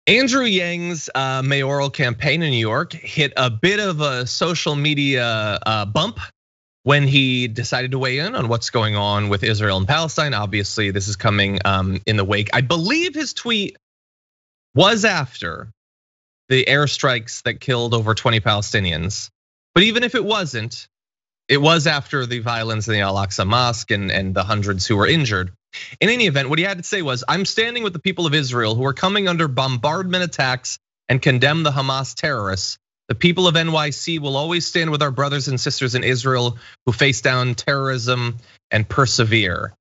Andrew Yang's mayoral campaign in New York hit a bit of a social media bump when he decided to weigh in on what's going on with Israel and Palestine. Obviously, this is coming in the wake. I believe his tweet was after the airstrikes that killed over 20 Palestinians. But even if it wasn't, it was after the violence in the Al-Aqsa Mosque and the hundreds who were injured. In any event, what he had to say was, I'm standing with the people of Israel who are coming under bombardment attacks and condemn the Hamas terrorists. The people of NYC will always stand with our brothers and sisters in Israel who face down terrorism and persevere.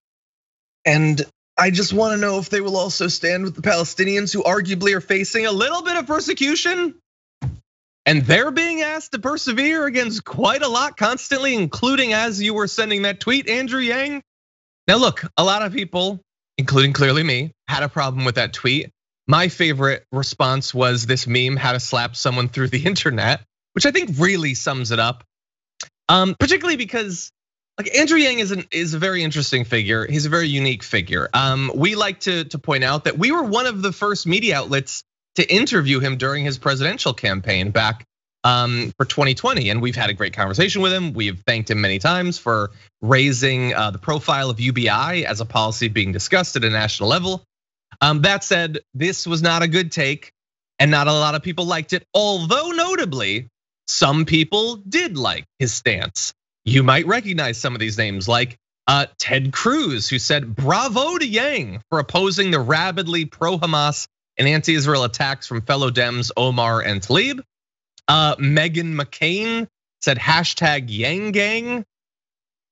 And I just want to know if they will also stand with the Palestinians who arguably are facing a little bit of persecution. And they're being asked to persevere against quite a lot constantly, including as you were sending that tweet, Andrew Yang. Now look, a lot of people, including clearly me, had a problem with that tweet. My favorite response was this meme, how to slap someone through the internet, which I think really sums it up. Particularly because like Andrew Yang is a very interesting figure. He's a very unique figure. We like to point out that we were one of the first media outlets to interview him during his presidential campaign back for 2020. And we've had a great conversation with him. We've thanked him many times for raising the profile of UBI as a policy being discussed at a national level. That said, this was not a good take and not a lot of people liked it. Although notably, some people did like his stance. You might recognize some of these names like Ted Cruz, who said, bravo to Yang for opposing the rabidly pro-Hamas and anti-Israel attacks from fellow Dems Omar and Tlaib. Meghan McCain said hashtag Yang Gang.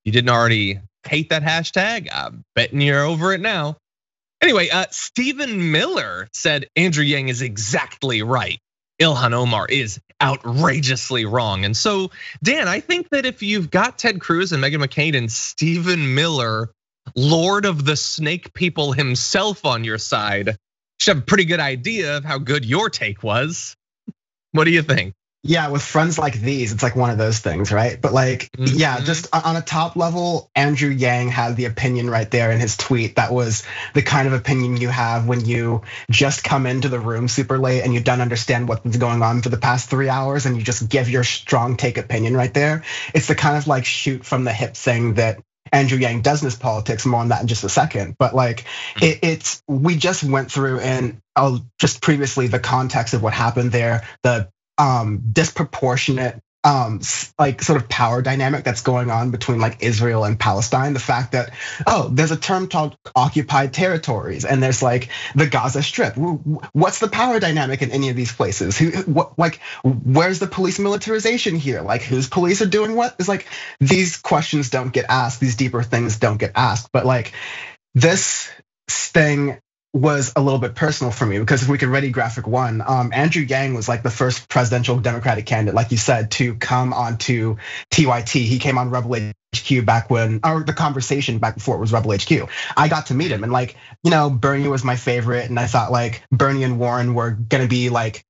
You didn't already hate that hashtag? I'm betting you're over it now. Anyway, Stephen Miller said Andrew Yang is exactly right. Ilhan Omar is outrageously wrong. And so, Dan, I think that if you've got Ted Cruz and Meghan McCain and Stephen Miller, Lord of the Snake People himself on your side, you should have a pretty good idea of how good your take was. What do you think? Yeah, with friends like these, it's like one of those things, right? But like, yeah, just on a top level, Andrew Yang had the opinion right there in his tweet. That was the kind of opinion you have when you just come into the room super late and you don't understand what's going on for the past 3 hours and you just give your strong take opinion right there. It's the kind of like shoot from the hip thing that Andrew Yang does in his politics. More on that in just a second. But like, it's we just went through and just previously the context of what happened there, the disproportionate like sort of power dynamic that's going on between like Israel and Palestine. The fact that, there's a term called occupied territories and there's like the Gaza Strip. What's the power dynamic in any of these places? Where's the police militarization here? Like whose police are doing what? It's like these questions don't get asked, these deeper things don't get asked. But like this thing was a little bit personal for me because if we could ready graphic one, Andrew Yang was like the first presidential Democratic candidate, like you said, to come onto TYT. He came on Rebel HQ back when, or the conversation back before it was Rebel HQ. I got to meet him and like, Bernie was my favorite. And I thought like Bernie and Warren were gonna be like,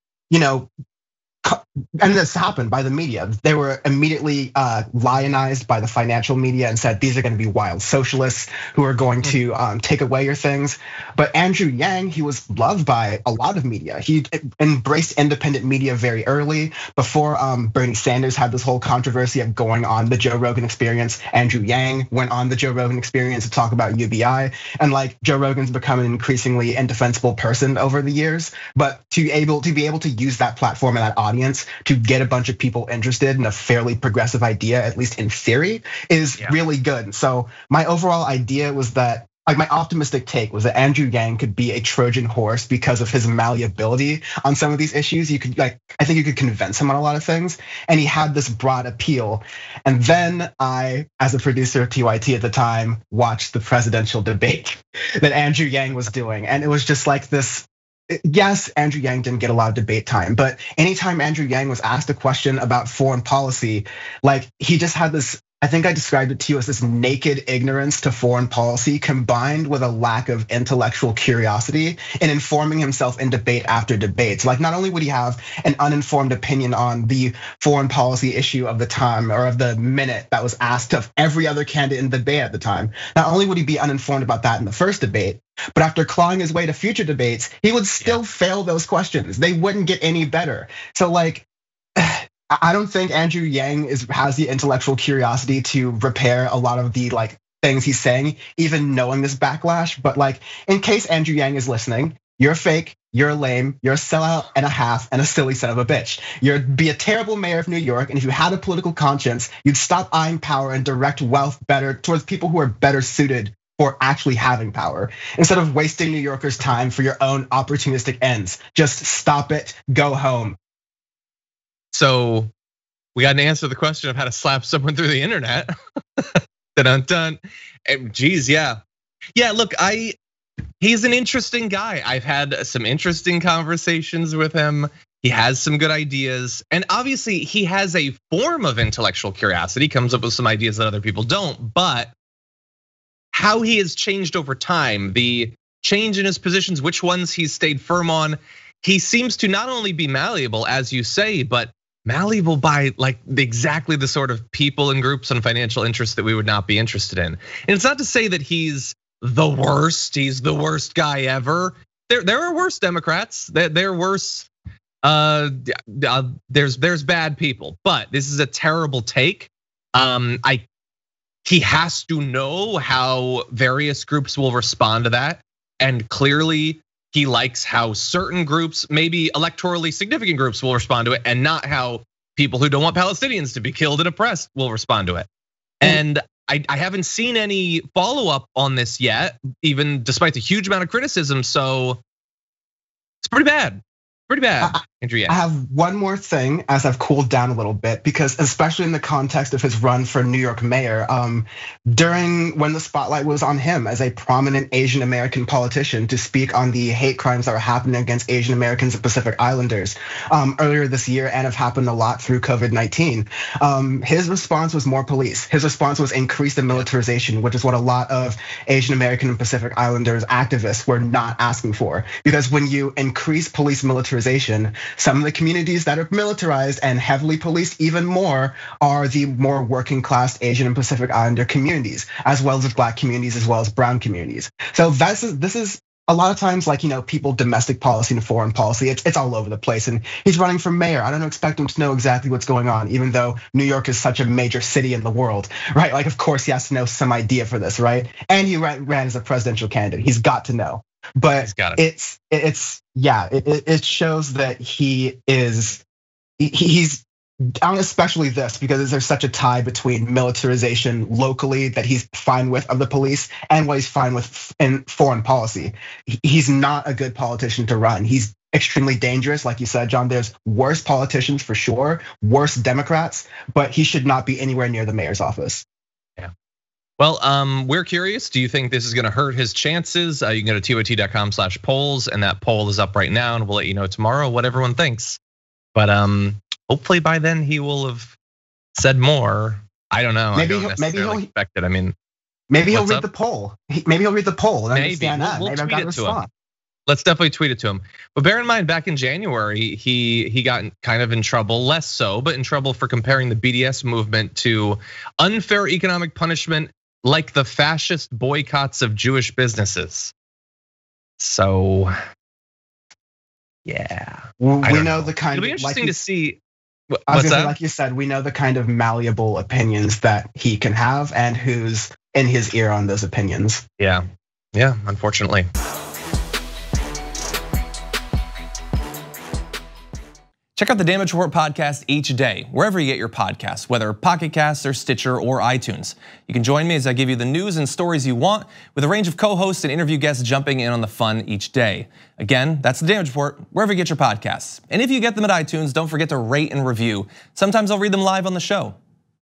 and this happened by the media. They were immediately lionized by the financial media and said, these are gonna be wild socialists who are going to take away your things. But Andrew Yang, he was loved by a lot of media. He embraced independent media very early. Before Bernie Sanders had this whole controversy of going on the Joe Rogan Experience, Andrew Yang went on the Joe Rogan Experience to talk about UBI. And like Joe Rogan's become an increasingly indefensible person over the years. But to be able to use that platform and that audience to get a bunch of people interested in a fairly progressive idea, at least in theory, is really good. So my overall idea was that, like my optimistic take was that Andrew Yang could be a Trojan horse because of his malleability on some of these issues. I think you could convince him on a lot of things, and he had this broad appeal. And then I, as a producer of TYT at the time, watched the presidential debate that Andrew Yang was doing, and it was just like this. Yes, Andrew Yang didn't get a lot of debate time, but anytime Andrew Yang was asked a question about foreign policy, like he just had this, I think I described it to you as this naked ignorance to foreign policy combined with a lack of intellectual curiosity in informing himself in debate after debate. So like not only would he have an uninformed opinion on the foreign policy issue of the time or of the minute that was asked of every other candidate in the debate at the time, not only would he be uninformed about that in the first debate, but after clawing his way to future debates, he would still fail those questions. They wouldn't get any better. So like, I don't think Andrew Yang has the intellectual curiosity to repair a lot of the like things he's saying, even knowing this backlash. But like, in case Andrew Yang is listening, you're fake, you're lame, you're a sellout and a half and a silly son of a bitch. You'd be a terrible mayor of New York, and if you had a political conscience, you'd stop eyeing power and direct wealth better towards people who are better suited for actually having power, instead of wasting New Yorkers' time for your own opportunistic ends. Just stop it, go home. So we got an answer to the question of how to slap someone through the internet. Dun-dun-dun. Geez, yeah. Yeah, look, he's an interesting guy. I've had some interesting conversations with him. He has some good ideas. And obviously he has a form of intellectual curiosity, comes up with some ideas that other people don't, but how he has changed over time, the change in his positions, which ones he's stayed firm on. He seems to not only be malleable, as you say, but malleable by like exactly the sort of people and groups and financial interests that we would not be interested in. And it's not to say that he's the worst guy ever. There are worse Democrats. There are worse. There's bad people, but this is a terrible take. He has to know how various groups will respond to that, and clearly he likes how certain groups, maybe electorally significant groups, will respond to it, and not how people who don't want Palestinians to be killed and oppressed will respond to it. And I haven't seen any follow-up on this yet, even despite the huge amount of criticism. So it's pretty bad. Pretty bad, Andrew. I have one more thing as I've cooled down a little bit, because especially in the context of his run for New York mayor, during when the spotlight was on him as a prominent Asian American politician to speak on the hate crimes that were happening against Asian Americans and Pacific Islanders earlier this year, and have happened a lot through COVID-19. His response was more police. His response was increase the militarization, which is what a lot of Asian American and Pacific Islanders activists were not asking for. Because when you increase police militarization, some of the communities that are militarized and heavily policed even more are the more working class Asian and Pacific Islander communities, as well as Black communities, as well as brown communities. So this is a lot of times like, people domestic policy and foreign policy, it's all over the place. And he's running for mayor. I don't expect him to know exactly what's going on, even though New York is such a major city in the world, right? Like, of course he has to know some idea for this, right? And he ran as a presidential candidate. He's got to know. But it shows that he's especially this, because there's such a tie between militarization locally that he's fine with of the police and what he's fine with in foreign policy. He's not a good politician to run. He's extremely dangerous, like you said, John. There's worse politicians for sure, worse Democrats, but he should not be anywhere near the mayor's office. Yeah. Well, we're curious. Do you think this is going to hurt his chances? You can go to TOT.com/polls, and that poll is up right now, and we'll let you know tomorrow what everyone thinks. But hopefully by then he will have said more. I don't know. Maybe he'll expect it. I mean, maybe he'll read the poll. Maybe he'll read the poll and understand that. Maybe I've got to respond. Let's definitely tweet it to him. But bear in mind, back in January, he got kind of in trouble, less so, but in trouble for comparing the BDS movement to unfair economic punishment, like the fascist boycotts of Jewish businesses. So, yeah. We know the kind. It'll be interesting to see. What's that? Like you said, we know the kind of malleable opinions that he can have and who's in his ear on those opinions. Yeah, unfortunately. Check out the Damage Report podcast each day, wherever you get your podcasts, whether Pocket Casts or Stitcher or iTunes. You can join me as I give you the news and stories you want, with a range of co-hosts and interview guests jumping in on the fun each day. Again, that's the Damage Report, wherever you get your podcasts. And if you get them at iTunes, don't forget to rate and review. Sometimes I'll read them live on the show.